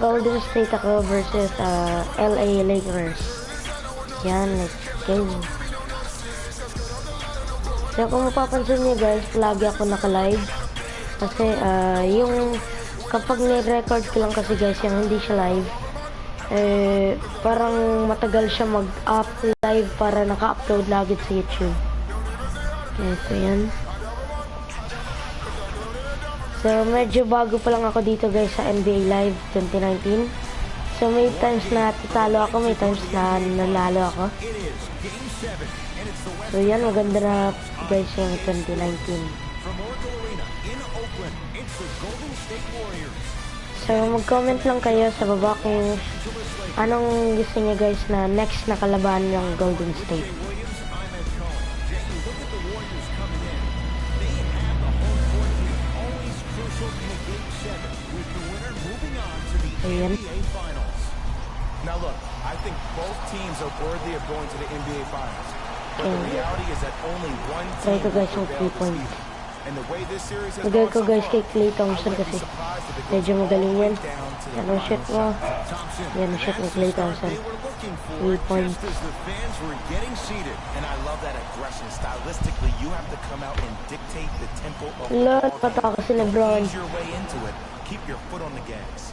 Golden State ako versus LA Lakers. Yan, let's go. So kung mapapansin niyo guys, lagi ako naka-live. Kasi yung kapag ni-record ko lang kasi guys, yung hindi siya live, parang matagal siya mag-up live para naka-upload lagi sa YouTube. Okay, so yan. So medyo bago pa lang ako dito guys sa NBA Live 2019. So may times na tatalo ako, may times na nanalo ako. So yan, maganda na guys yung 2019. So mag-comment lang kayo sa baba kung anong gusto niyo guys na next na kalaban ng Golden State. Ayan. Now look, I think both teams are worthy of going to the NBA Finals. But the reality is that only one team Try ko guys yung 3 points. And the way this series has Lagay gone ko so guys far, kay Klay Thompson kasi medyo magaling yan. Yan ang shot mo. Yan ang shot ni Klay Thompson. 3 points. as the fans were getting seated. And I love that aggression. Stylistically, you have to come out and dictate the tempo of the Lord, ball. pataka si LeBron. Ease your way into it. Keep your foot on the gas.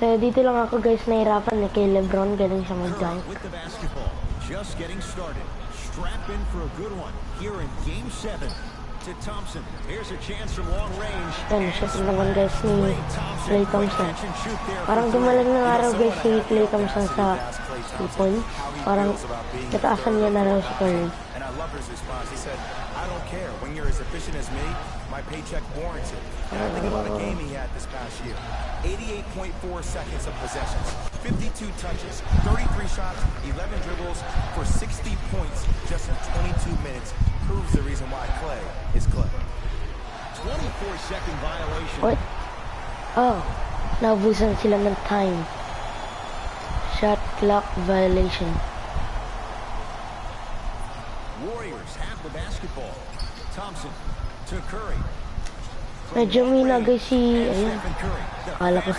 So dito lang ako guys nahirapan kay LeBron, galing siya mag-dunk. With the basketball, just getting started. Strap in for a good one here in Game 7. To Thompson. Here's a chance from long range. Yan, shot naman guys ni Klay Thompson. Parang gumalang ng araw guys si Klay Thompson sa 3 points. Parang kataasan niya na raw si Curry. And I love his response. He said, I don't care. When you're as efficient as me, my paycheck warrants it. And I think about a game he had this past year. 88.4 seconds of possessions, 52 touches, 33 shots, 11 dribbles for 60 points just in 22 minutes. Proves the reason why Klay is Klay. 24-second violation. What? Oh, naubusan sila ng time. Shot clock violation. Warriors have the basketball. Thompson to Curry. Medyo mina guys si... Ayun. Akala ko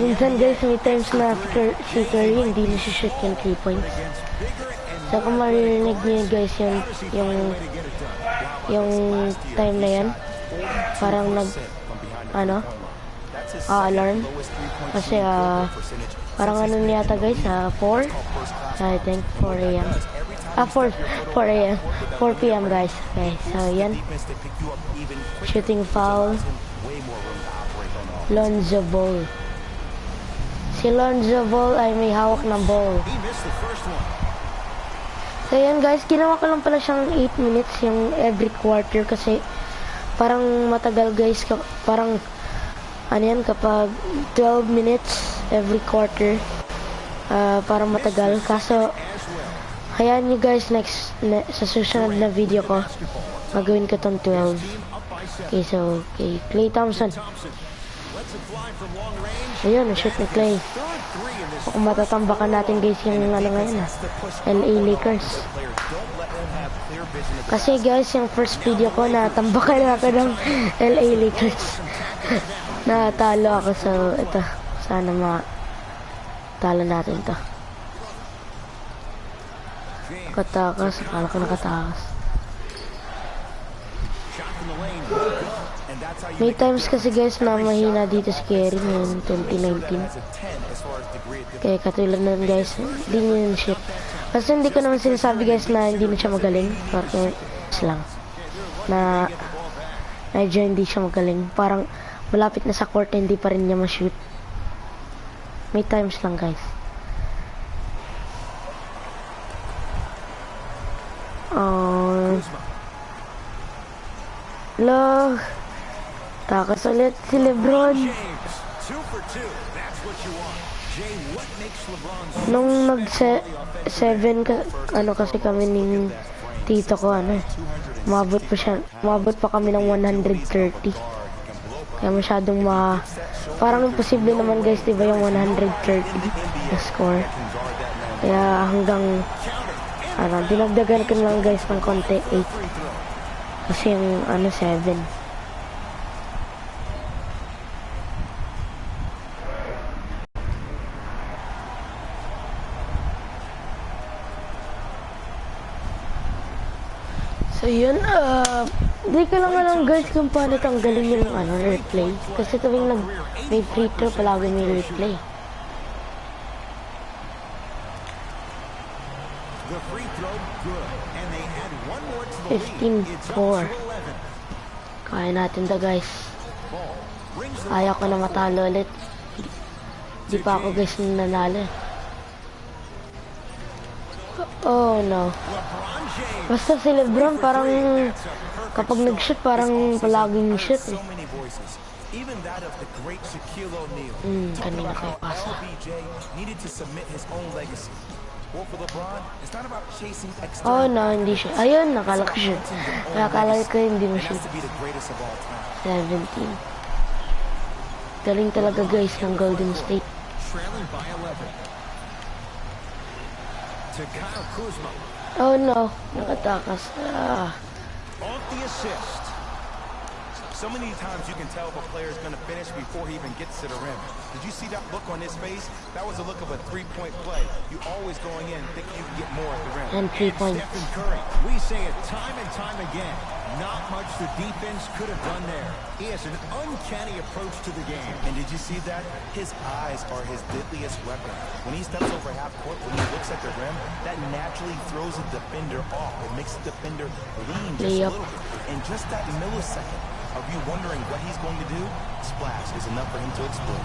minsan guys may times na si Curry hindi na siya shoot yung 3 points. So kung maririnig niyo guys yung time na yan, parang alarm. Kasi parang ano niyata guys, 4? I think 4 a.m. 4 a.m. 4 p.m. guys. Okay, so yan. Shooting foul. Lonzo Ball. Si Lonzo Ball ay may hawak ng ball. So yan guys, ginawa ko lang pala siyang 8 minutes yung every quarter kasi parang matagal guys, parang ano yan, kapag 12 minutes every quarter, parang matagal. Kaso hayaan nyo guys, sa susunod na video ko magawin ko tong 12. Okay, so okay, Klay Thompson. Ayun, shoot ni Klay. Kung matatambakan natin guys yung ano ngayon, LA Lakers. Kasi guys, yung first video ko natambakan ako ng LA Lakers. Natalo ako, so ito, sana matalo natin to. Nakatakas, akala ko nakatakas. May times kasi guys na mahina dito si Kerry ngayon 2019. Kaya katulad nun guys, hindi niya yung shit. Kasi hindi ko naman sinasabi guys na hindi na siya magaling. Parang lang na medyo hindi siya magaling. Parang malapit na sa court, hindi pa rin niya ma-shoot. May times lang guys. Loh, takas ulit si LeBron. Nung nag-7 kasi kami ng tito ko, umabot pa kami ng 130. Kaya masyadong parang imposible naman guys, diba yung 130 na score. Kaya hanggang dinagdagan ko lang guys ng konti, 8. Kasi yung 7. So yun, di ko lang alam guys kung paano tanggalin yung replay. Kasi tuwing may free throw, palagi may replay. The free throw, good. And they add one more to the lead. It's up 15-4. to 11. Kaya natin to guys. Ball brings the Ayaw ko na matalo ulit. Di pa ako guys nanalo. Oh no. LeBron James. Basta si Lebron parang That's a perfect kapag nag-shoot parang palaging shoot So eh. many voices, even that of the great Shaquille O'Neal, talking kanina about kay how Pasa. LBJ needed to submit his own legacy. Well, for LeBron, it's not about chasing Oh external. no, hindi siya. Ayun, nakala ko siya. Nakala ko hindi mo And siya. that's to be the greatest of all time. 17. Galing talaga guys ng Golden State. Trailing by 11. To Kyle Kuzma. Oh no, nakatakas. Off the assist. So many times you can tell if a player is going to finish before he even gets to the rim. Did you see that look on his face? That was a look of a three-point play. You always going in thinking you can get more at the rim. And 3 points. Stephen Curry. We say it time and time again. Not much the defense could have done there. He has an uncanny approach to the game. And did you see that? His eyes are his deadliest weapon. When he steps over half court, when he looks at the rim, that naturally throws a defender off. It makes the defender lean just Layup. a little bit. And just that millisecond of you wondering what he's going to do, splash is enough for him to explode.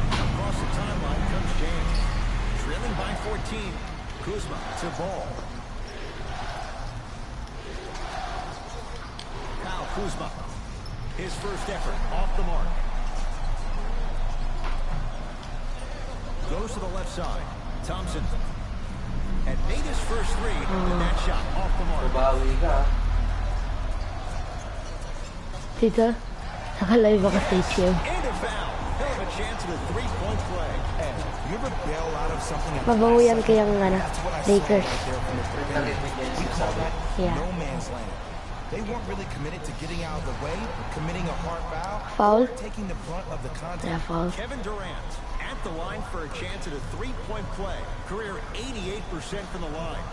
Across the timeline comes James. Trailing by 14. Kuzma to Ball. Kyle Kuzma. His first effort off the mark. Goes to the left side. Thompson. And made his first three. And that shot off the mark. Bawi ka. Tito, naka-live ako sa HM. And a foul. Hell of a chance at a three-point play. Hey, you ever bail out of something and Mabango yan kayang that's what I saw Lakers. right there from the beginning. We call that Yeah. no man's land. They weren't really committed to getting out of the way, committing a hard foul, Foul? or taking the brunt of the contact. Yeah, foul. Kevin Durant at the line for a chance at a three-point play. Career 88% from the line.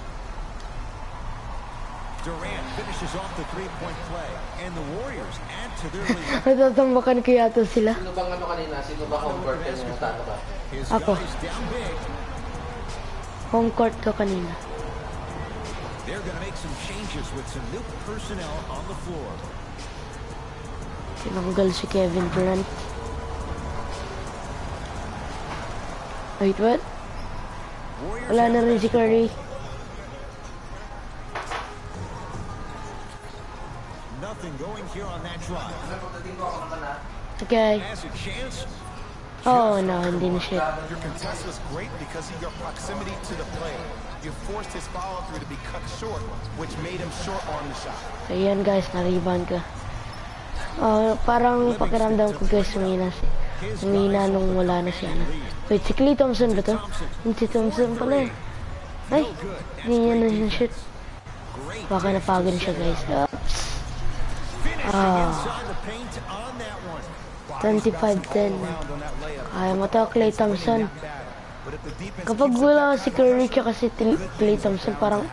Durant finishes off the three-point play, and the Warriors add to their lead. Natatambakan ko yata sila. Sino bang kanina? Sino ba converter niya natalo ka? His Ako. guys down big. Home court ko kanina. They're going to make some changes with some new personnel on the floor. Tinanggal si Kevin Durant. Wait, what? Warriors Wala have na rin si Curry. nothing going here on that drive. Okay. Has a chance. Oh no, hindi na siya. Your contest was great because of your proximity to the player. You forced his follow-through to be cut short, which made him short-arm the shot. Ayan guys, na-rebound ka. Parang pakiramdam ko guys, humina nung wala na siya. Wait, si Klay Thompson ba to? Yung si Thompson pala eh. Ay, hindi niya na shoot. Great. Baka napagod siya guys. Oops. Finishing inside the paint on that one. 25-10. Kaya mo to, Klay Thompson. But if the defense Kapag wala si Curry tsaka si Klay Thompson, parang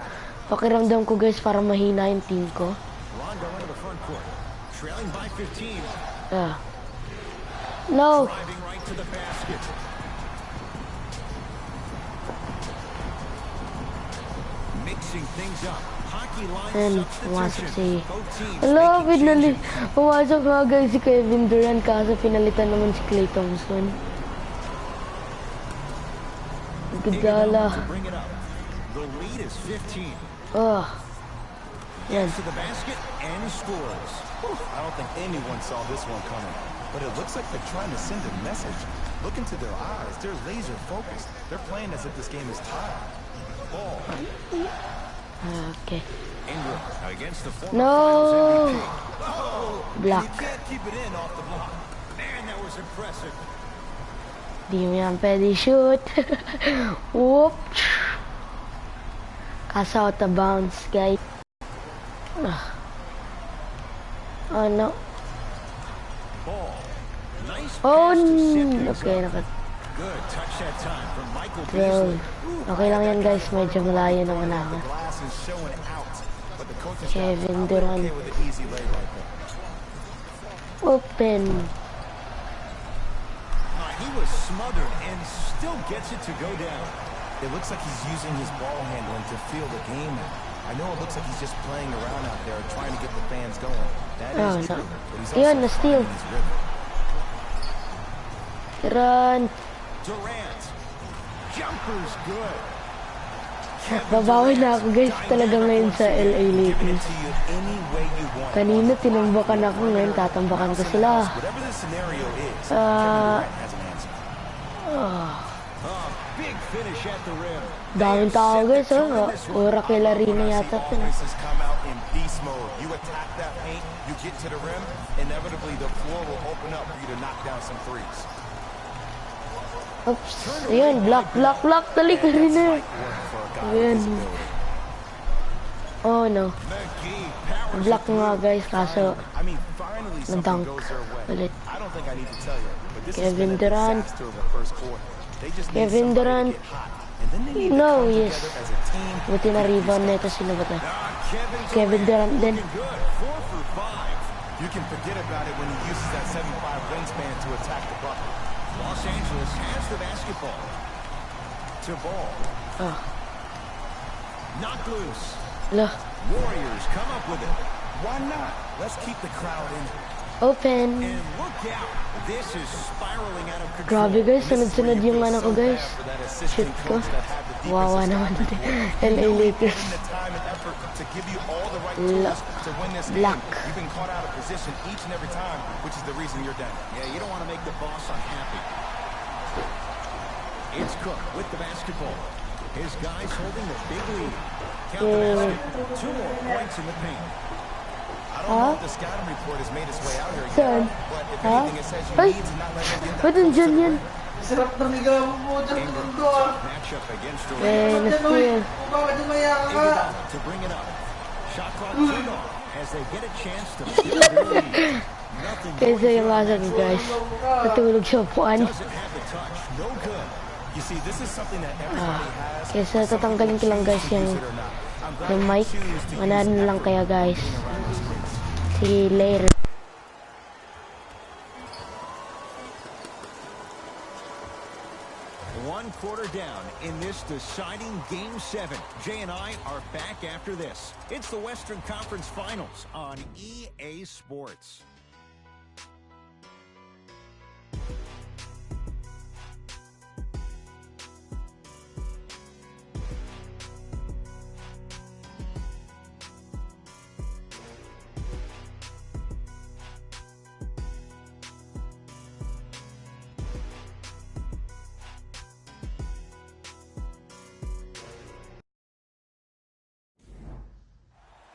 pakiramdam ko guys, parang mahina yung team ko. Rondo into the front court. Trailing by 15. No! Driving right to the basket. Mixing things up. Hockey line And pumasok substitution. si... Both teams Hello, making pumasok nga guys si Kevin Durant kaso pinalitan naman si Klay Thompson. Gudala. to bring it up. The lead is 15. Oh. Yan. To the basket and scores. I don't think anyone saw this one coming. But it looks like they're trying to send a message. Look into their eyes. They're laser focused. They're playing as if this game is tied. Ball. Okay. Ingram against the former No! Finals MVP. Block. You can't keep it in off the block. Man, that was impressive. Di mo yan pwede shoot. Whoop. Kaso out of bounds, guys. Oh no. Ball. Nice Oh, pass to set things okay. up. Good touch that time from Michael Well, Beasley. okay lang yan guys, medyo malayo naman ako. The glass is showing out, but the coaching staff Kevin probably Durant. okay with an easy lay right there. Open. He was smothered and still gets it to go down. It looks like he's using his ball handling to feel the game out. I know it looks like he's just playing around out there, trying to get the fans going. That is true, but he's Yun, also na-steal. finding his rhythm. Run. Durant. Jumper's good. Babawi na ako guys talaga ngayon sa LA Giving it Lakers. to you any way you want. Kanina tinambakan ako, ngayon tatambakan ko sila. Whatever the scenario is, Kevin Durant has an answer. Big finish at the rim. Daming tao guys, Oracle Arena yata ito. Offenses come out in beast mode. You attack that paint, you get to the rim, inevitably the floor will open up for you to knock down some threes. Oops, ayun, block, talik Arena. Ayun. Oh no, McGee powers block nga guys, kaso I mean, finally something na-dunk goes their way. ulit. I don't think I need to tell you, but this has Kevin been a Durant. disaster of the first quarter. They just need Kevin somebody Durant. to get hot. And then they need to No, come yes. together as a team. Buti na rebound na ito, sino ba to? Kevin Kevin Durant din. looking good. 4 for 5. You can forget about it when he uses that 7'5" wingspan to attack the bucket. Los Angeles has the basketball. To Ball. Oh, Knocked loose. lah, Warriors come up with it. Why not? Let's keep the crowd in. open. And look out. This is spiraling out of control. Grabe guys, sunod-sunod yung ano ko guys. Shoot ko. Wawa naman din. LA Lakers. The time and effort to give you all the right tools to win this game. Luck. You've been caught out of position each and every time, which is the reason you're down. Yeah, you don't want to make the boss unhappy. It's Cook with the basketball. His guys holding the big lead. Count the basket. 2 more points in the paint. I don't know if the scouting report has made its way out here Saan? yet, but if Ha? anything, it says you Ay, need to not let them get that ba't nandyan yan? Sarap naligaw mo dyan Ingram mundo ah. matchup against Eh, Durant. na-steal. Kung bakit umaya ka? Iguodala to bring it up. Shot clock turned off as they get a chance to build their lead. Nothing Kaysa yung asa ko guys. Natulog sa upuan. doesn't have the touch. No good. You see, this is something that everybody has. Kaysa tatanggalin ko lang guys yung, Use it or not. I'm glad yung you mic. choose to use Manahan it lang after kaya guys. being around this space. See you later. One quarter down in this deciding Game 7. Jay and I are back after this. It's the Western Conference Finals on EA Sports.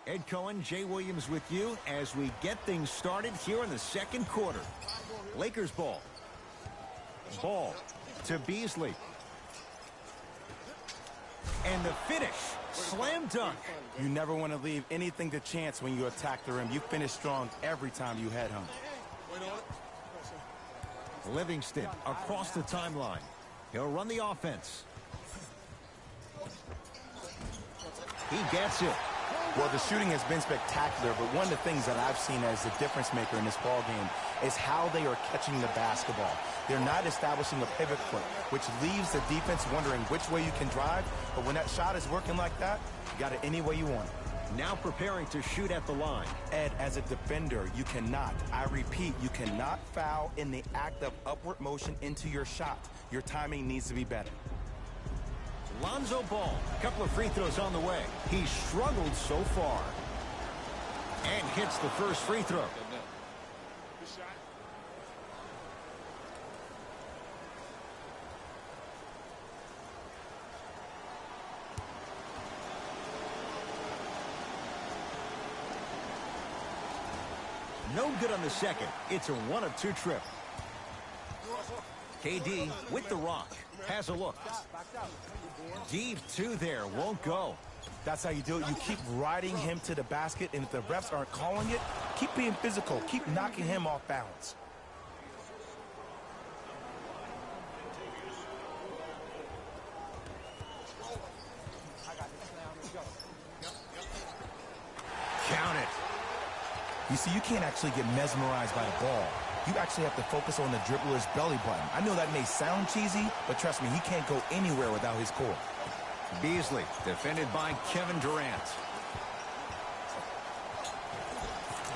Ed Cohen, Jay Williams with you as we get things started here in the second quarter. Lakers ball. Ball to Beasley. And the finish. Slam dunk. You never want to leave anything to chance when you attack the rim. You finish strong every time you head home. Livingston across the timeline. He'll run the offense. He gets it. Well, the shooting has been spectacular, but one of the things that I've seen as the difference maker in this ball game is how they are catching the basketball. They're not establishing a pivot foot, which leaves the defense wondering which way you can drive, but when that shot is working like that, you got it any way you want it. Now preparing to shoot at the line. Ed, as a defender, you cannot, I repeat, you cannot foul in the act of upward motion into your shot. Your timing needs to be better. Lonzo Ball, a couple of free throws on the way. He's struggled so far. And hits the first free throw. No good on the second. It's a 1 of 2 trip. KD with the rock. Has a look. Deep 2 there. Won't go. That's how you do it. You keep riding him to the basket, and if the refs aren't calling it, keep being physical. Keep knocking him off balance. You see, you can't actually get mesmerized by the ball. You actually have to focus on the dribbler's belly button. I know that may sound cheesy, but trust me, he can't go anywhere without his core. Beasley, defended by Kevin Durant.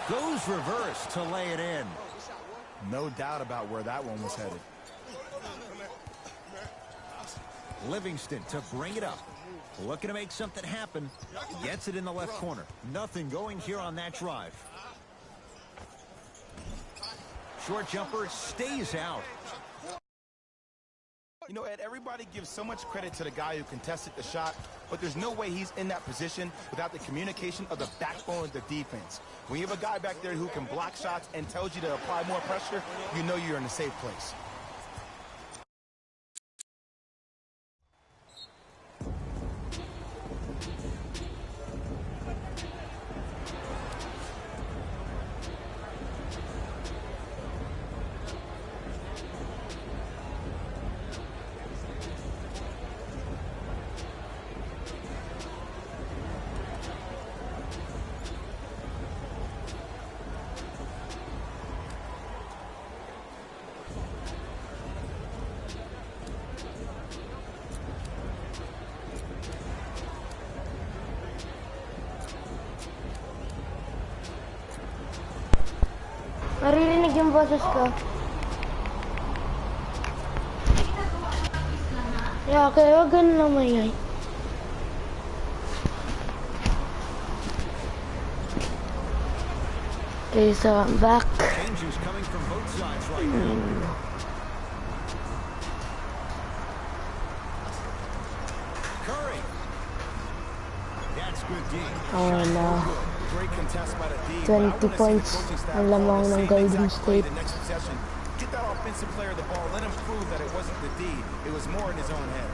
Goes reverse to lay it in. No doubt about where that one was headed. Livingston to bring it up. Looking to make something happen. Gets it in the left corner. Nothing going here on that drive. Short jumper stays out. You know, Ed, everybody gives so much credit to the guy who contested the shot, but there's no way he's in that position without the communication of the backbone of the defense. When you have a guy back there who can block shots and tells you to apply more pressure, you know you're in a safe place. Naririnig yung boses ko. Yeah, kaya ganun lang mayay. Okay, so I'm back. Changes coming from both sides right now. Curry. That's good D. Oh no. Great contest by the D. 20 points ang lamang ng Golden State. Get that offensive player the ball. Let him prove that it wasn't the D. It was more in his own head.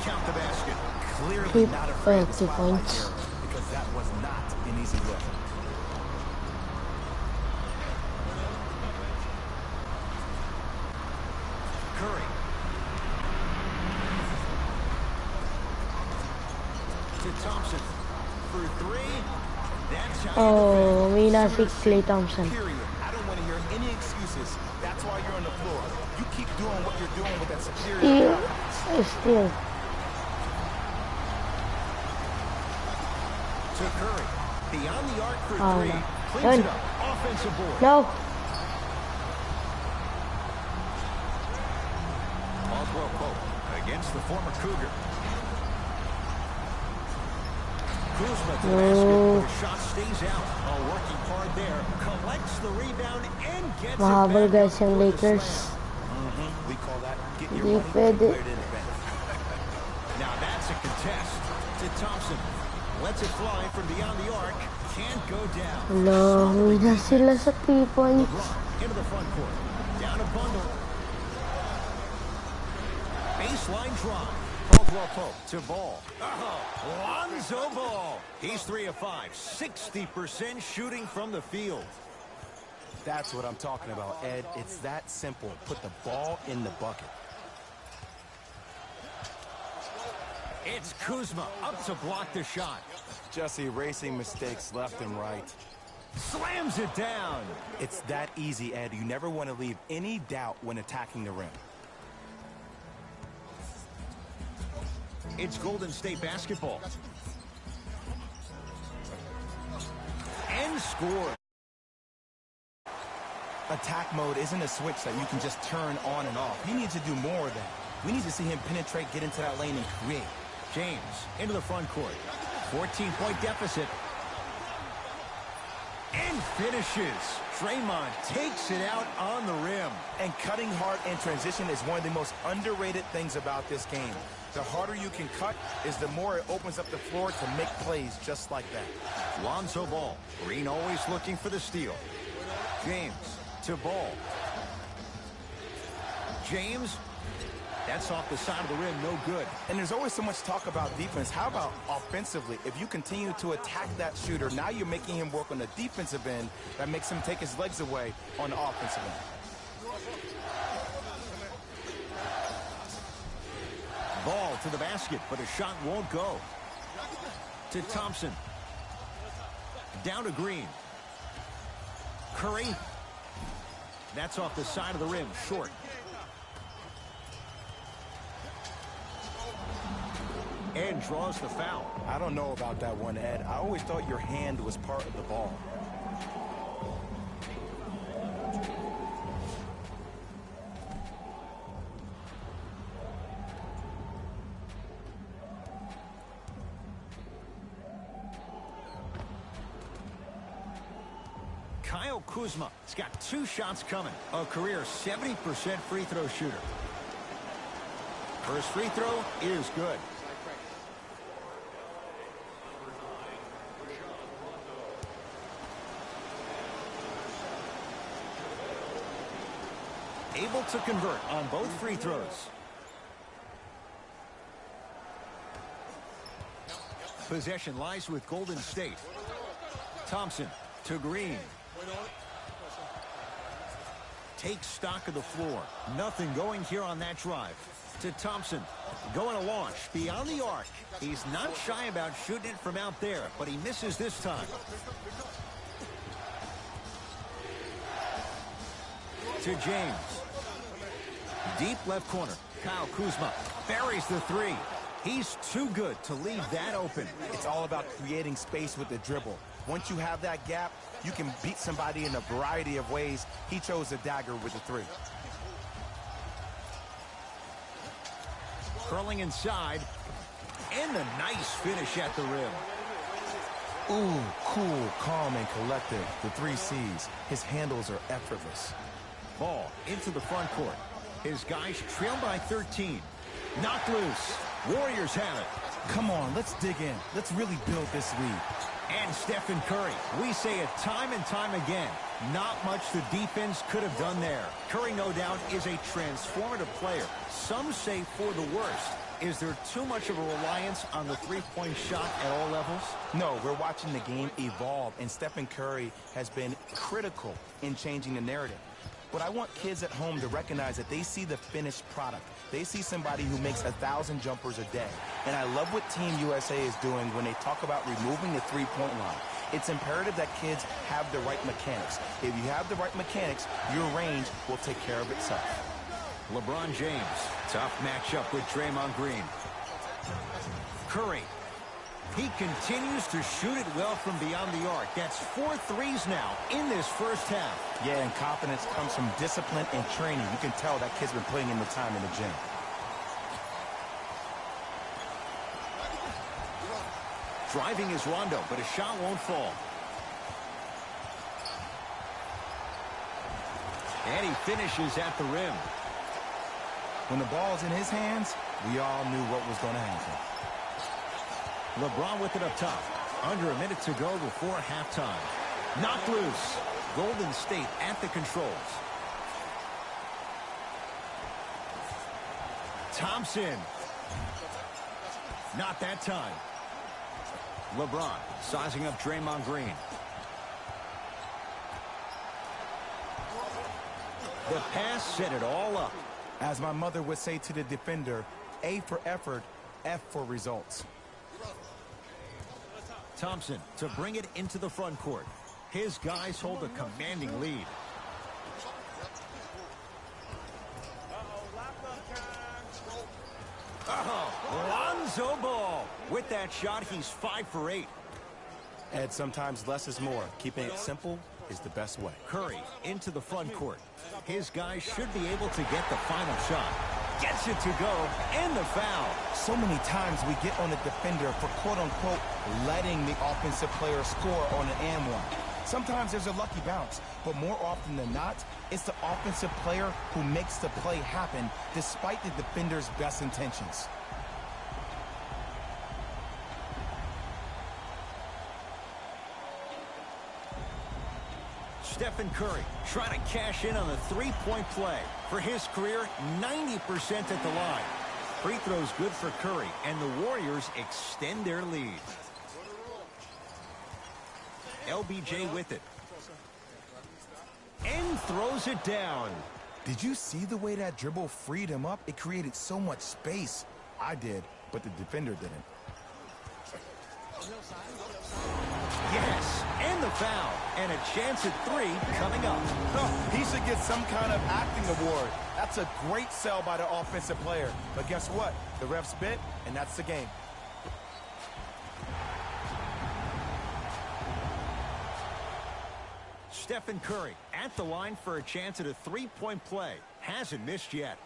Count the basket. Clearly Keep not afraid of the 20 spotlight points. here because that was not an easy look. Curry. To Thompson. For three. That's how Oh, may nasi Klay Thompson. Period. I don't want to hear any excuses. That's why you're on the floor. You keep doing what you're doing with that superior. Still. to Curry. Beyond the arc for Oh, three. no. Cleans Yun. it up. Offensive board. No. Caldwell Pope against the former Cougar. Kuzma to the basket. No. The shot stays out. Oh, working hard there. Collects the rebound and gets Mahabol it back. guys yung Lakers. We call that get your Di money pwede. where it is bent. Now that's a contest to Thompson. Lets it fly from beyond the arc. Can't go down. Hello, may na sila sa 3 points. LeBron into the front court. Down a bundle. Baseline drive. Caldwell Pope to Ball. Lonzo Ball. He's 3 of 5. 60% shooting from the field. That's what I'm talking about, Ed. It's that simple. Put the ball in the bucket. It's Kuzma up to block the shot. Just erasing mistakes left and right. Slams it down. It's that easy, Ed. You never want to leave any doubt when attacking the rim. It's Golden State basketball. And score. Attack mode isn't a switch that you can just turn on and off. He needs to do more of that. We need to see him penetrate, get into that lane, and create. James into the front court. 14-point deficit. And finishes. Draymond takes it out on the rim. And cutting hard in transition is one of the most underrated things about this game. The harder you can cut is the more it opens up the floor to make plays just like that. Lonzo Ball. Green always looking for the steal. James to Ball. James. That's off the side of the rim, no good. And there's always so much talk about defense. How about offensively? If you continue to attack that shooter, now you're making him work on the defensive end. That makes him take his legs away on the offensive end. Ball to the basket, but a shot won't go. To Thompson. Down to Green. Curry. That's off the side of the rim, short. And draws the foul. I don't know about that one, Ed. I always thought your hand was part of the ball. Kyle Kuzma has got 2 shots coming. A career 70% free throw shooter. First free throw is good. Able to convert on both free throws. Possession lies with Golden State. Thompson to Green. Takes stock of the floor. Nothing going here on that drive. To Thompson. Going to launch beyond the arc. He's not shy about shooting it from out there, but he misses this time. To James. Deep left corner. Kyle Kuzma buries the 3. He's too good to leave that open. It's all about creating space with the dribble. Once you have that gap, you can beat somebody in a variety of ways. He chose a dagger with the 3. Curling inside. And a nice finish at the rim. Ooh, cool, calm, and collected. The 3 C's. His handles are effortless. Ball into the front court. His guys trail by 13. Knocked loose. Warriors have it. Come on, let's dig in. Let's really build this lead. And Stephen Curry. We say it time and time again. Not much the defense could have done there. Curry, no doubt, is a transformative player. Some say for the worst. Is there too much of a reliance on the three-point shot at all levels? No, we're watching the game evolve, and Stephen Curry has been critical in changing the narrative. But I want kids at home to recognize that they see the finished product. They see somebody who makes 1,000 jumpers a day. And I love what Team USA is doing when they talk about removing the three-point line. It's imperative that kids have the right mechanics. If you have the right mechanics, your range will take care of itself. LeBron James. Tough matchup with Draymond Green. Curry. He continues to shoot it well from beyond the arc. That's 4 threes now in this first half. Yeah, and confidence comes from discipline and training. You can tell that kid's been putting in the time in the gym. Driving is Rondo, but his shot won't fall. And he finishes at the rim. When the ball's in his hands, we all knew what was going to happen. LeBron with it up top. Under a minute to go before halftime. Knocked loose. Golden State at the controls. Thompson. Not that time. LeBron sizing up Draymond Green. The pass set it all up. As my mother would say to the defender, A for effort, F for results. Thompson to bring it into the front court. His guys hold a commanding lead. Lonzo Ball. With that shot, he's 5 for 8. Ed, sometimes less is more. Keeping it simple is the best way. Curry into the front court. His guys should be able to get the final shot. Gets it to go, and the foul. So many times we get on the defender for quote-unquote letting the offensive player score on an and one. Sometimes there's a lucky bounce, but more often than not, it's the offensive player who makes the play happen despite the defender's best intentions. Stephen Curry trying to cash in on the three-point play. For his career, 90% at the line. Free throws good for Curry, and the Warriors extend their lead. LBJ with it. And throws it down. Did you see the way that dribble freed him up? It created so much space. I did, but the defender didn't. Yes, and the foul. And a chance at 3 coming up. Oh, he should get some kind of acting award. That's a great sell by the offensive player. But guess what? The refs bit, and that's the game. Stephen Curry at the line for a chance at a three-point play. Hasn't missed yet.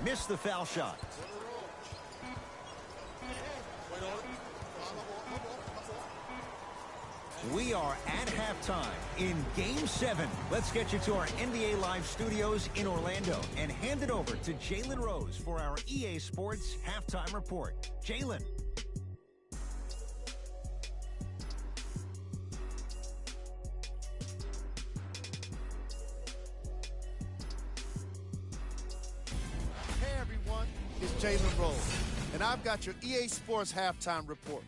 Missed the foul shot. We are at halftime in Game 7. Let's get you to our NBA Live studios in Orlando and hand it over to Jalen Rose for our EA Sports Halftime Report. Jalen. Hey everyone, it's Jalen Rose, and I've got your EA Sports Halftime Report.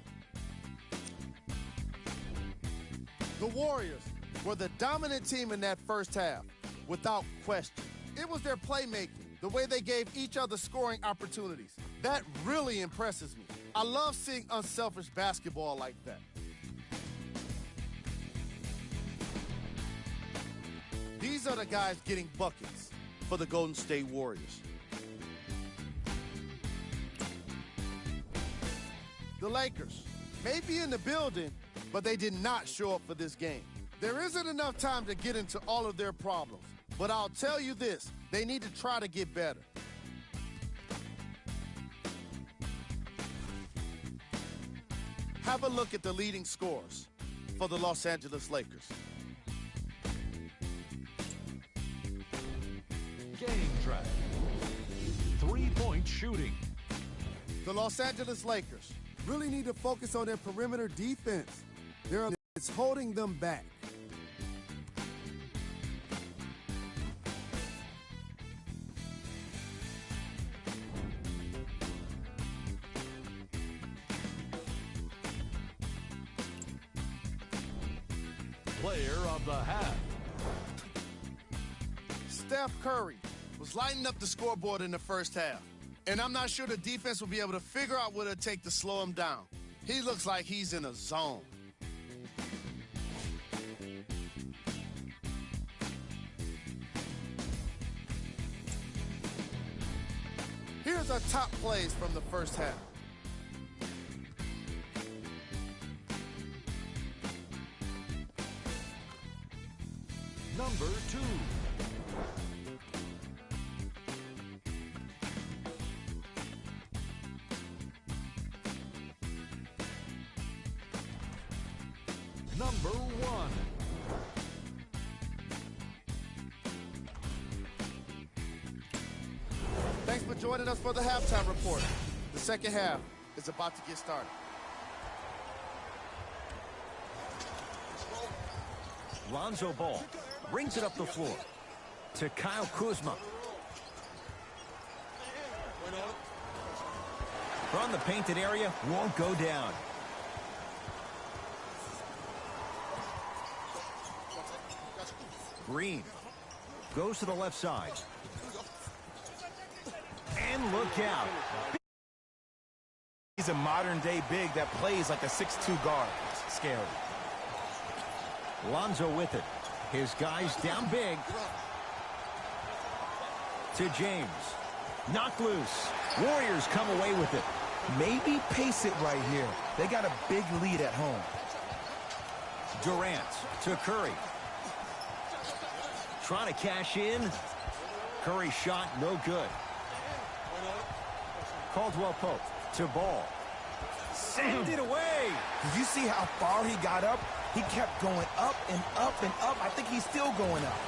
The Warriors were the dominant team in that first half, without question. It was their playmaking, the way they gave each other scoring opportunities. That really impresses me. I love seeing unselfish basketball like that. These are the guys getting buckets for the Golden State Warriors. The Lakers may be in the building, but they did not show up for this game. There isn't enough time to get into all of their problems, but I'll tell you this, they need to try to get better. Have a look at the leading scorers for the Los Angeles Lakers. Game track. Three-point shooting. The Los Angeles Lakers really need to focus on their perimeter defense. It's holding them back. Player of the half. Steph Curry was lighting up the scoreboard in the first half, and I'm not sure the defense will be able to figure out what it'll take to slow him down. He looks like he's in a zone. Here's our top plays from the first half. Number 2. Number 1. Thanks for joining us for the halftime report. The second half is about to get started. Lonzo Ball brings it up the floor to Kyle Kuzma. From the painted area, won't go down. Green goes to the left side. And look out. He's a modern-day big that plays like a 6'2" guard. It's scary. Lonzo with it. His guys down big. To James. Knocked loose. Warriors come away with it. Maybe pace it right here. They got a big lead at home. Durant to Curry. Trying to cash in. Curry shot no good. Caldwell Pope to Ball. Send it away. Did you see how far he got up? He kept going up and up and up. I think he's still going up.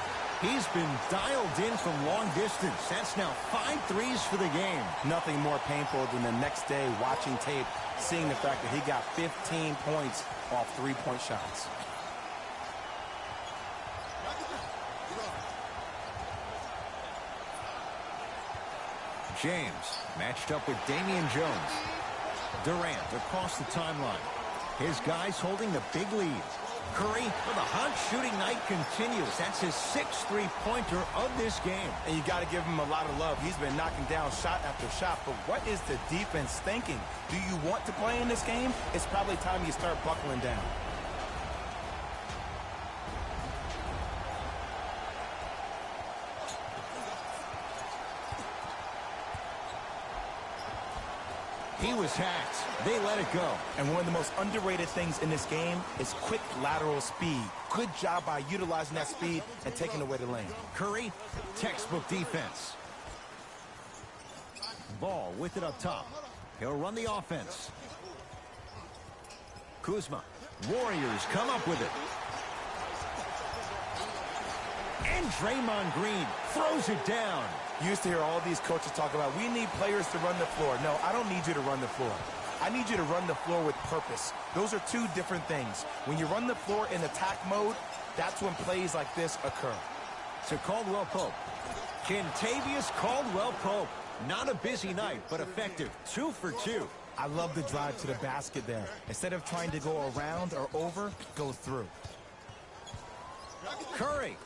He's been dialed in from long distance. That's now 5 threes for the game. Nothing more painful than the next day watching tape, seeing the fact that he got 15 points off three-point shots. James matched up with Damian Jones. Durant across the timeline. His guys holding the big lead. Curry, well, the hot shooting night continues. That's his 6th three-pointer of this game. And you got to give him a lot of love. He's been knocking down shot after shot. But what is the defense thinking? Do you want to play in this game? It's probably time you start buckling down. He was hacked. They let it go. And one of the most underrated things in this game is quick lateral speed. Good job by utilizing that speed and taking away the lane. Curry, textbook defense. Ball with it up top. He'll run the offense. Kuzma. Warriors come up with it. And Draymond Green throws it down. You used to hear all these coaches talk about, we need players to run the floor. No, I don't need you to run the floor. I need you to run the floor with purpose. Those are two different things. When you run the floor in attack mode, that's when plays like this occur. To Caldwell Pope. Kentavious Caldwell Pope. Not a busy night, but effective. 2 for 2. I love the drive to the basket there. Instead of trying to go around or over, go through. Curry.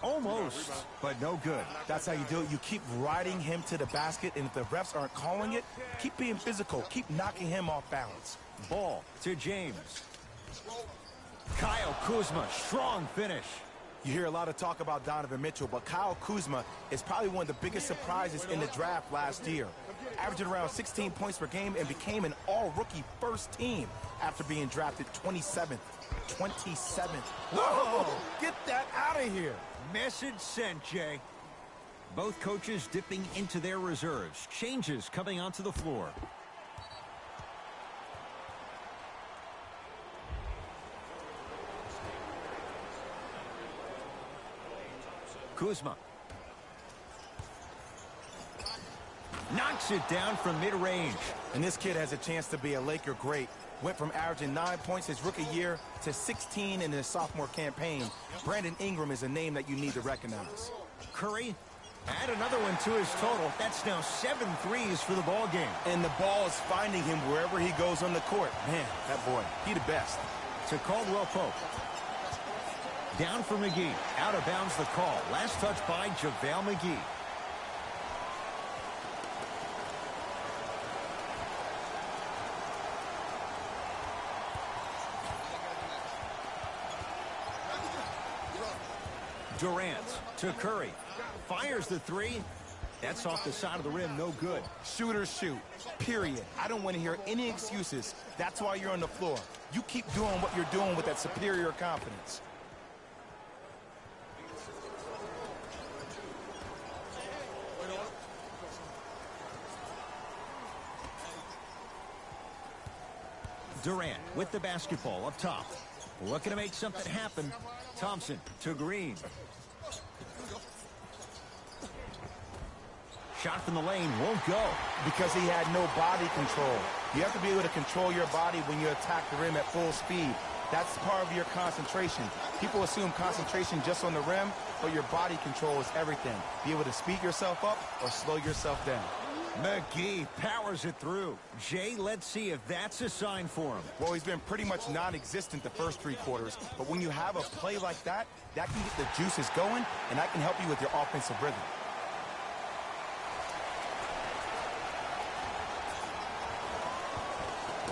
Almost, but no good. That's how you do it. You keep riding him to the basket, and if the refs aren't calling it, keep being physical. Keep knocking him off balance. Ball to James. Kyle Kuzma, strong finish. You hear a lot of talk about Donovan Mitchell, but Kyle Kuzma is probably one of the biggest surprises in the draft last year. Averaging around 16 points per game and became an all-rookie first team after being drafted 27th. 27th. Whoa! Get that out of here. Message sent, Jay. Both coaches dipping into their reserves. Changes coming onto the floor. Kuzma. Knocks it down from mid-range. And this kid has a chance to be a Laker great. Went from averaging 9 points his rookie year to 16 in his sophomore campaign. Brandon Ingram is a name that you need to recognize. Curry, add another one to his total. That's now 7 threes for the ball game. And the ball is finding him wherever he goes on the court. Man, that boy, he the best. To Caldwell Pope. Down for McGee. Out of bounds the call. Last touch by JaVale McGee. Durant to Curry. Fires the three. That's off the side of the rim. No good. Shooters shoot. Period. I don't want to hear any excuses. That's why you're on the floor. You keep doing what you're doing with that superior confidence. Durant with the basketball up top. Looking to make something happen. Thompson to Green. Shot from the lane won't go. Because he had no body control. You have to be able to control your body when you attack the rim at full speed. That's part of your concentration. People assume concentration just on the rim, but your body control is everything. Be able to speed yourself up or slow yourself down. McGee powers it through. Jay, let's see if that's a sign for him. Well, he's been pretty much non-existent the first 3 quarters, but when you have a play like that, that can get the juices going, and that can help you with your offensive rhythm.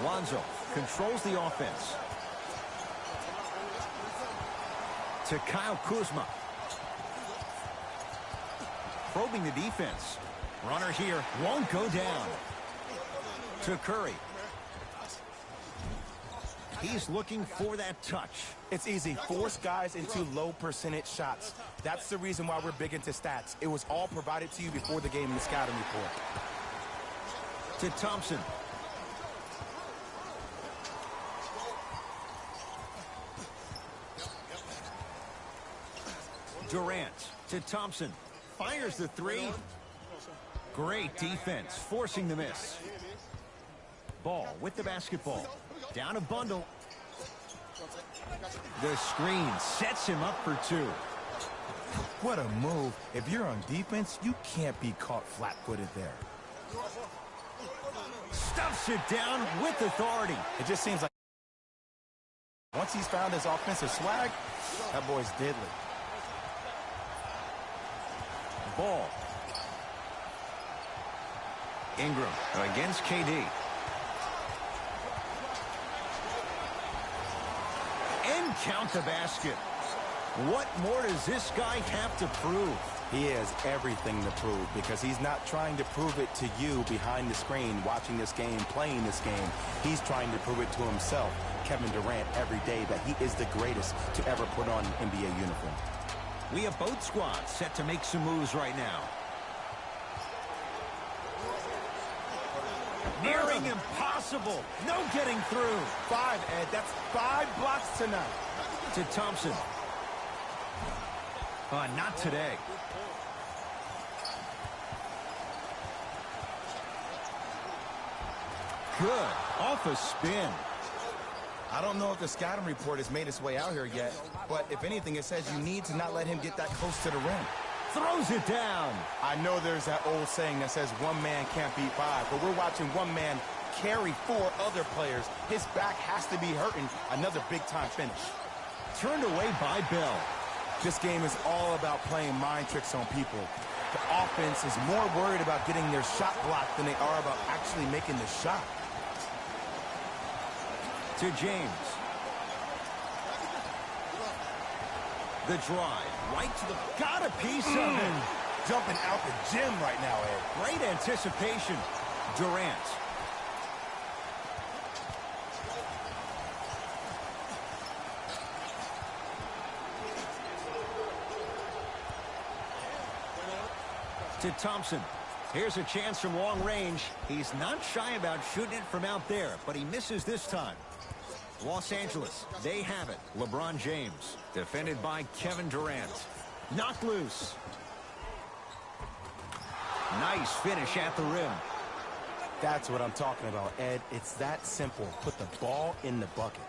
Lonzo controls the offense. To Kyle Kuzma. Probing the defense. Runner here won't go down. To Curry. He's looking for that touch. It's easy. Force guys into low percentage shots. That's the reason why we're big into stats. It was all provided to you before the game in the scouting report. To Thompson. Durant to Thompson. Fires the three. Great defense, forcing the miss. Ball with the basketball. Down a bundle. The screen sets him up for 2. What a move. If you're on defense, you can't be caught flat-footed there. Stuffs it down with authority. It just seems like Once he's found his offensive swag, that boy's deadly. Ball. Ingram against KD. And count the basket. What more does this guy have to prove? He has everything to prove because he's not trying to prove it to you behind the screen watching this game, playing this game. He's trying to prove it to himself, Kevin Durant, every day that he is the greatest to ever put on an NBA uniform. We have both squads set to make some moves right now. Nearing impossible. No getting through. 5, Ed. That's 5 blocks tonight. To Thompson. Not today. Good. Off a spin. I don't know if the scouting report has made its way out here yet, but if anything, it says you need to not let him get that close to the rim. Throws it down. I know there's that old saying that says one man can't beat 5, but we're watching one man carry 4 other players. His back has to be hurting. Another big-time finish. Turned away by Bell. This game is all about playing mind tricks on people. The offense is more worried about getting their shot blocked than they are about actually making the shot. To James. The drive. Right to the... Got a piece of it. Jumping out the gym right now, Ed. Great anticipation. Durant. To Thompson. Here's a chance from long range. He's not shy about shooting it from out there, but he misses this time. Los Angeles, they have it. LeBron James, defended by Kevin Durant. Knocked loose. Nice finish at the rim. That's what I'm talking about, Ed. It's that simple. Put the ball in the bucket.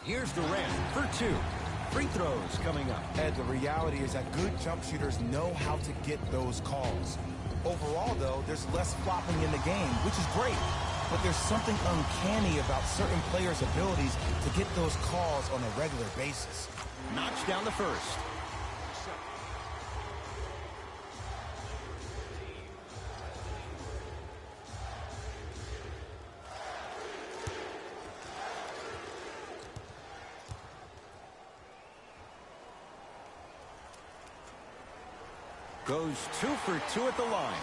Here's Durant for 2. Free throws coming up. Ed, the reality is that good jump shooters know how to get those calls. Overall, though, there's less flopping in the game, which is great. But there's something uncanny about certain players' abilities to get those calls on a regular basis. Knocks down the first. Goes 2 for 2 at the line.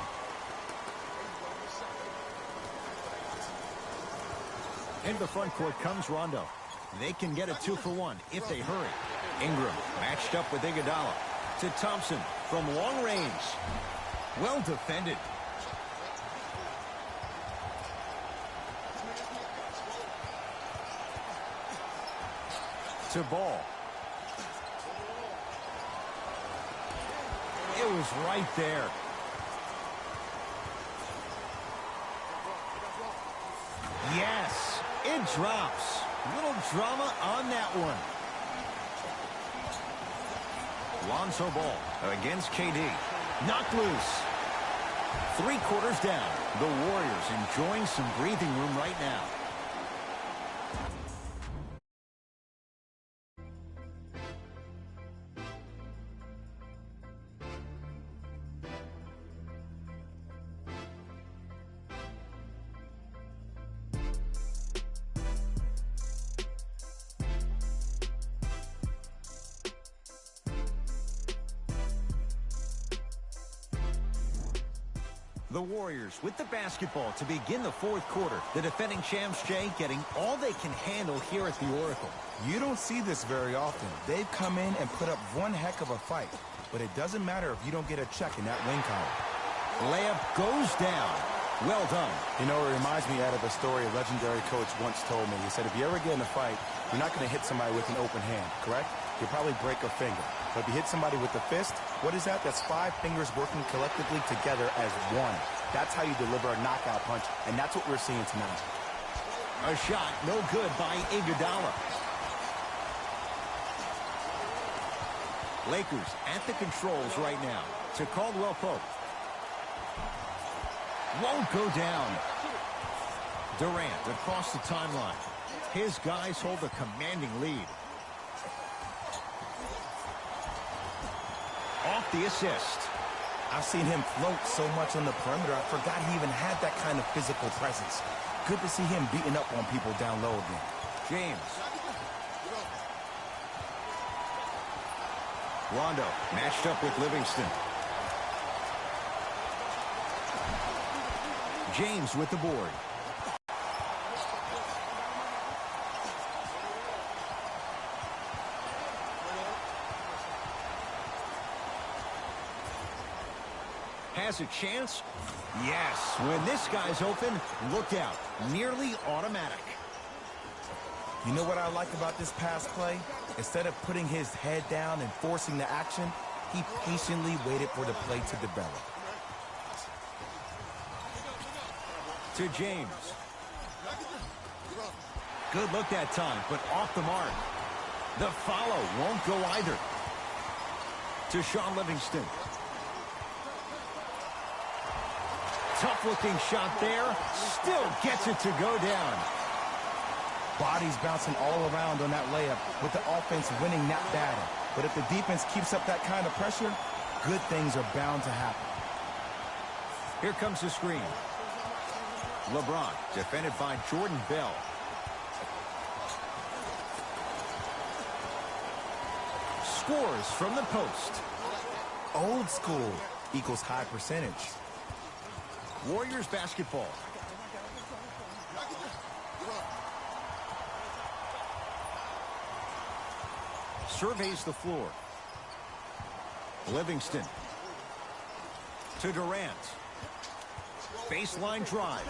Into the front court comes Rondo. They can get a 2 for 1 if they hurry. Ingram matched up with Iguodala. To Thompson from long range. Well defended. To Ball. It was right there. Yes, it drops. Little drama on that one. Lonzo Ball against KD. Knocked loose. 3 quarters down. The Warriors enjoying some breathing room right now. The Warriors with the basketball to begin the 4th quarter. The defending champs, Jay, getting all they can handle here at the Oracle. You don't see this very often. They've come in and put up one heck of a fight. But it doesn't matter if you don't get a check in that wing column. Layup goes down. Well done. You know, it reminds me out of a story a legendary coach once told me. He said, if you ever get in a fight, you're not going to hit somebody with an open hand, correct? You'll probably break a finger. But if you hit somebody with a fist, what is that? That's 5 fingers working collectively together as one. That's how you deliver a knockout punch, and that's what we're seeing tonight. A shot no good by Iguodala. Lakers at the controls right now. To Caldwell Pope. Won't go down. Durant across the timeline. His guys hold a commanding lead. Off the assist. I've seen him float so much on the perimeter, I forgot he even had that kind of physical presence. Good to see him beating up on people down low again. James. Rondo matched up with Livingston. James with the board. Has a chance? Yes. When this guy's open, look out. Nearly automatic. You know what I like about this pass play? Instead of putting his head down and forcing the action, he patiently waited for the play to develop. To James. Good look that time, but off the mark. The follow won't go either. To Shaun Livingston. Tough-looking shot there. Still gets it to go down. Bodies bouncing all around on that layup with the offense winning that battle. But if the defense keeps up that kind of pressure, good things are bound to happen. Here comes the screen. LeBron defended by Jordan Bell. Scores from the post. Old school equals high percentage. Warriors basketball. Surveys the floor. Livingston. To Durant. Baseline drive.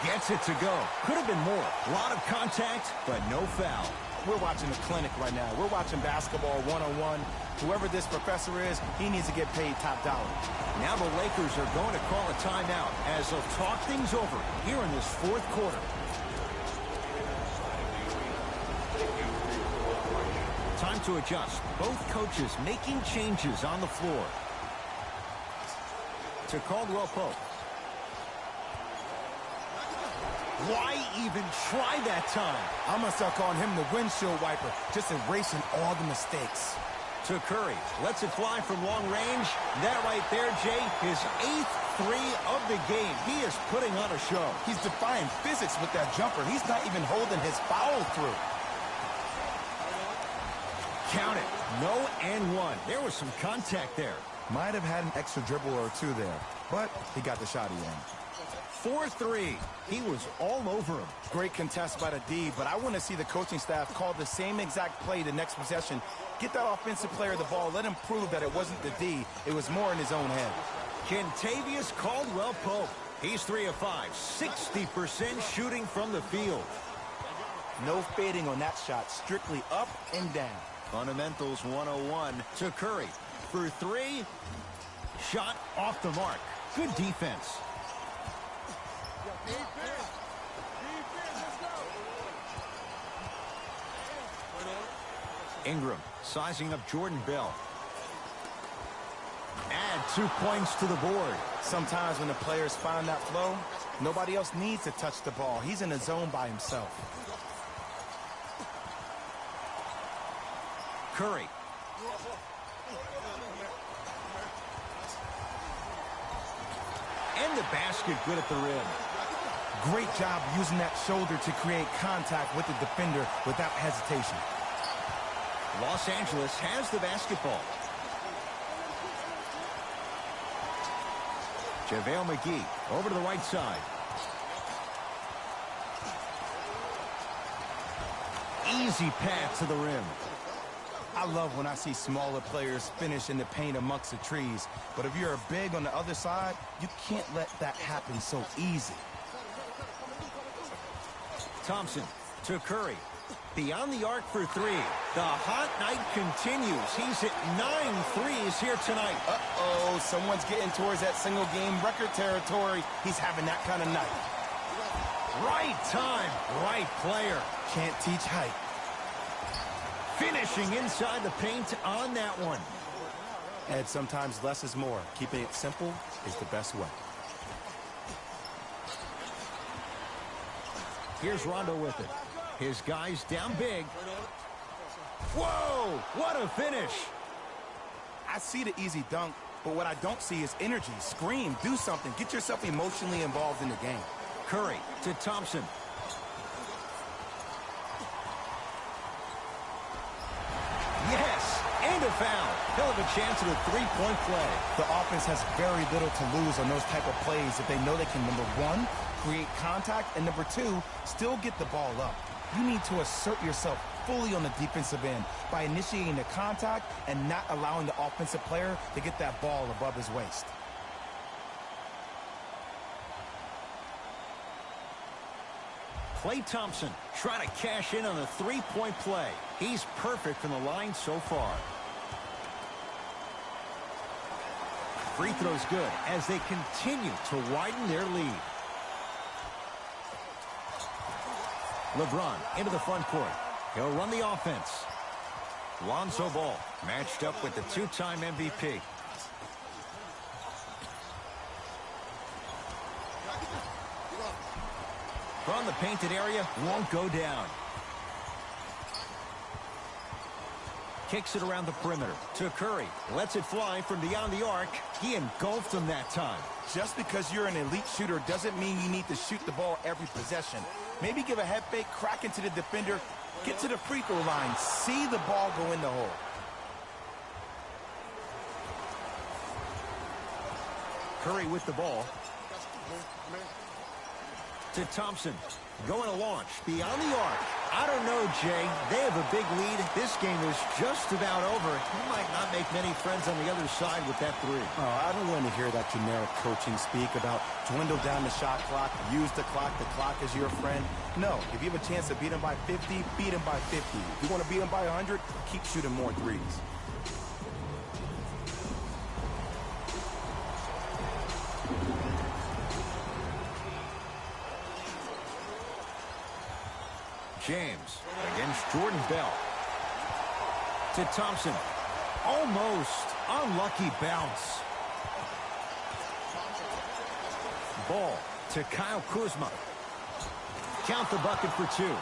Gets it to go. Could have been more. A lot of contact, but no foul. We're watching a clinic right now. We're watching basketball one-on-one. Whoever this professor is, he needs to get paid top dollar. Now the Lakers are going to call a timeout as they'll talk things over here in this fourth quarter. Time to adjust. Both coaches making changes on the floor. To Caldwell Pope. Why even try that time? I'm going to start calling him the windshield wiper, just erasing all the mistakes. To Curry. Lets it fly from long range. That right there, Jay, his 8th three of the game. He is putting on a show. He's defying physics with that jumper. He's not even holding his foul through. Count it. No and one. There was some contact there. Might have had an extra dribble or two there, but he got the shot he aimed. 4-3. He was all over him. Great contest by the D, but I want to see the coaching staff call the same exact play the next possession. Get that offensive player the ball. Let him prove that it wasn't the D. It was more in his own head. Kentavious Caldwell Pope. He's 3 of 5. 60% shooting from the field. No fading on that shot. Strictly up and down. Fundamentals 101 to Curry. For 3. Shot off the mark. Good defense. Ingram sizing up Jordan Bell. Add 2 points to the board. Sometimes when the players find that flow, nobody else needs to touch the ball. He's in the zone by himself. Curry. And the basket good at the rim. Great job using that shoulder to create contact with the defender without hesitation. Los Angeles has the basketball. JaVale McGee over to the right side. Easy path to the rim. I love when I see smaller players finish in the paint amongst the trees. But if you're a big on the other side, you can't let that happen so easy. Thompson to Curry. Beyond the arc for 3. The hot night continues. He's hit 9 threes here tonight. Uh-oh, someone's getting towards that single-game record territory. He's having that kind of night. Right time, right player. Can't teach height. Finishing inside the paint on that one. And sometimes less is more. Keeping it simple is the best way. Here's Rondo with it. His guys down big. Whoa! What a finish! I see the easy dunk, but what I don't see is energy. Scream, do something. Get yourself emotionally involved in the game. Curry to Thompson. Yes! And a foul. He'll have a chance at a three-point play. The offense has very little to lose on those type of plays if they know they can, number one, create contact, and number two, still get the ball up. You need to assert yourself fully on the defensive end by initiating the contact and not allowing the offensive player to get that ball above his waist. Klay Thompson trying to cash in on a three-point play. He's perfect from the line so far. Free throw's good as they continue to widen their lead. LeBron into the front court. He'll run the offense. Lonzo Ball matched up with the two-time MVP. From the painted area, won't go down. Kicks it around the perimeter to Curry. Lets it fly from beyond the arc. He engulfed him that time. Just because you're an elite shooter doesn't mean you need to shoot the ball every possession. Maybe give a head fake, crack into the defender, get to the free throw line, see the ball go in the hole. Curry with the ball. To Thompson. Going to launch beyond the arc. I don't know, Jay. They have a big lead. This game is just about over. He might not make many friends on the other side with that three. Oh, I don't want to hear that generic coaching speak about dwindle down the shot clock, use the clock is your friend. No, if you have a chance to beat him by 50, beat him by 50. If you want to beat him by 100, keep shooting more threes. James against Jordan Bell. To Thompson. Almost. Unlucky bounce. Ball to Kyle Kuzma. Count the bucket for two.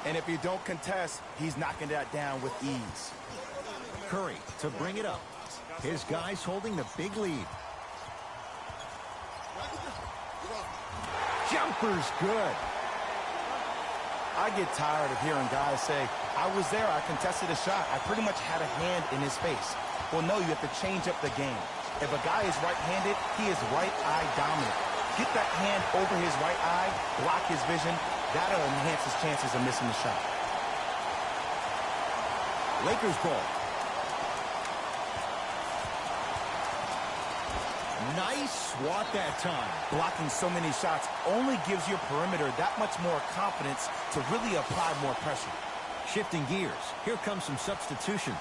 And if you don't contest, he's knocking that down with ease. Curry to bring it up. His guys holding the big lead. Jumper's good. I get tired of hearing guys say, I was there, I contested a shot, I pretty much had a hand in his face. Well, no, you have to change up the game. If a guy is right-handed, he is right eye dominant. Get that hand over his right eye, block his vision. That'll enhance his chances of missing the shot. Lakers ball. Nice swat that time. Blocking so many shots only gives your perimeter that much more confidence to really apply more pressure. Shifting gears. Here comes some substitutions.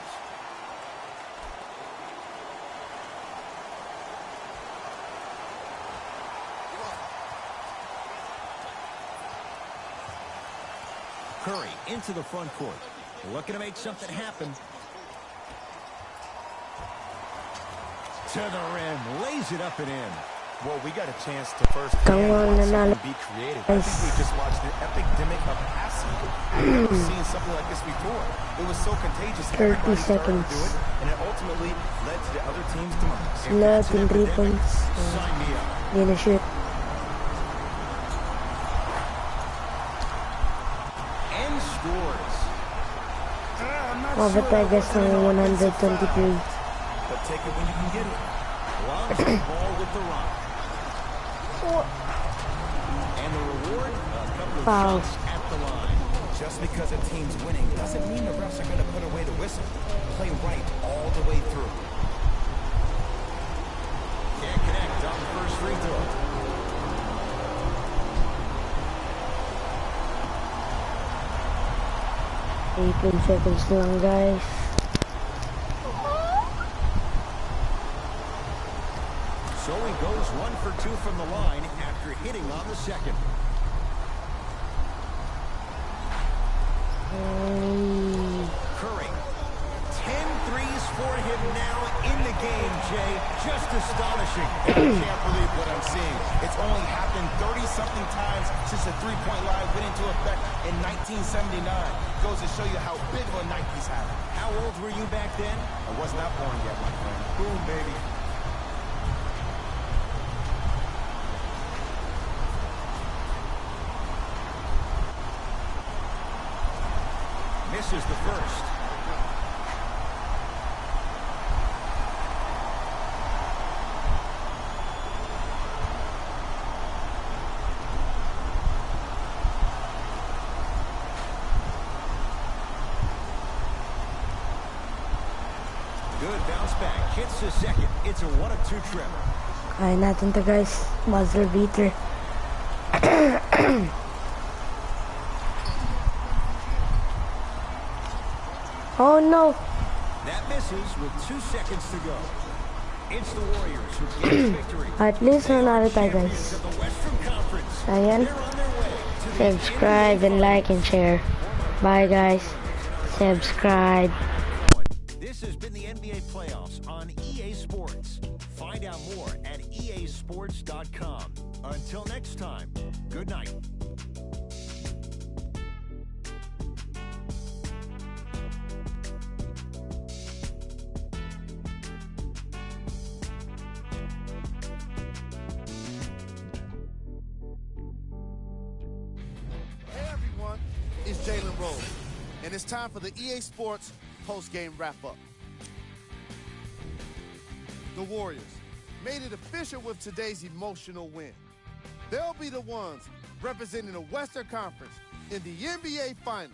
Curry into the front court. Looking to make something happen. To the rim. Lays it up and in. Well, we got a chance to first Come on, watch Nanalo. something be creative. I think we just watched an epidemic of passing. I've never seen something like this before. It was so contagious. 30 Everybody started to seconds. do it, and it ultimately led to the other team's demise. Lahat yung 3 points. Sign me up. Hindi na shoot. And scores. I'm not Mabot sure tayo what guys ng 123. but take it when you can get it. Lonzo Ball with the rock. And the reward, a couple of Foul. shots at the line. Just because a team's winning doesn't mean the refs are going to put away the whistle. Play right all the way through. Can't connect on the first free throw. Eighteen seconds lang guys. So he goes 1 for 2 from the line after hitting on the second. Curry, 10 threes for him now in the game, Jay. Just astonishing. I can't believe what I'm seeing. It's only happened 30-something times since the three-point line went into effect in 1979. Goes to show you how big of a night he's having. How old were you back then? I was not born yet, my friend. Boom, baby. Misses the first. Good bounce back. Hits the second. It's a 1-2 trip. Kaya natin to guys. Buzzer beater. Oh no. That misses with 2 seconds to go. It's the Warriors who get the victory. At least nanalo tayo guys. Champions of the Western Conference. Ayan. They're on their way to the Subscribe and like and share. Bye guys. Subscribe. This has been the NBA playoffs on EA Sports. Find out more at easports.com. Until next time, good night. Hey everyone, it's Jalen Rose, and it's time for the EA Sports post-game wrap-up. The Warriors made it official with today's emotional win. They'll be the ones representing the Western Conference in the NBA Finals.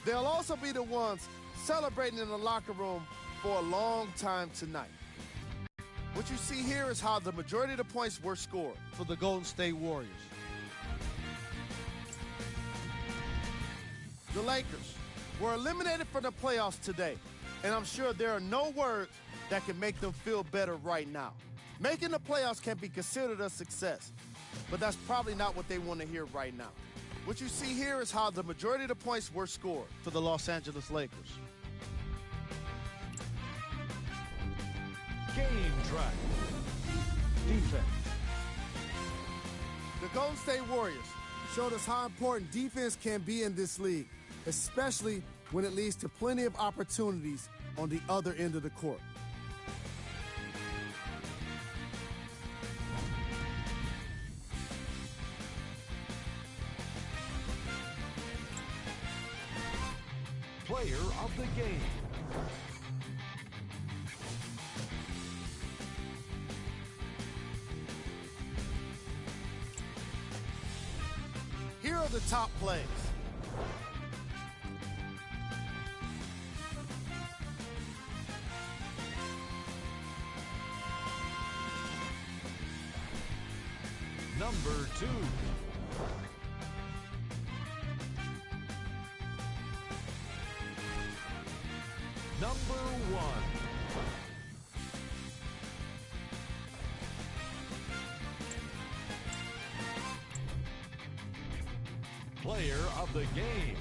They'll also be the ones celebrating in the locker room for a long time tonight. What you see here is how the majority of the points were scored for the Golden State Warriors. The Lakers were eliminated from the playoffs today, and I'm sure there are no words that can make them feel better right now. Making the playoffs can be considered a success, but that's probably not what they want to hear right now. What you see here is how the majority of the points were scored for the Los Angeles Lakers. Game track. Defense. The Golden State Warriors showed us how important defense can be in this league, especially when it leads to plenty of opportunities on the other end of the court. Player of the game. Here are the top plays. Number 2. Number 1. Player of the game.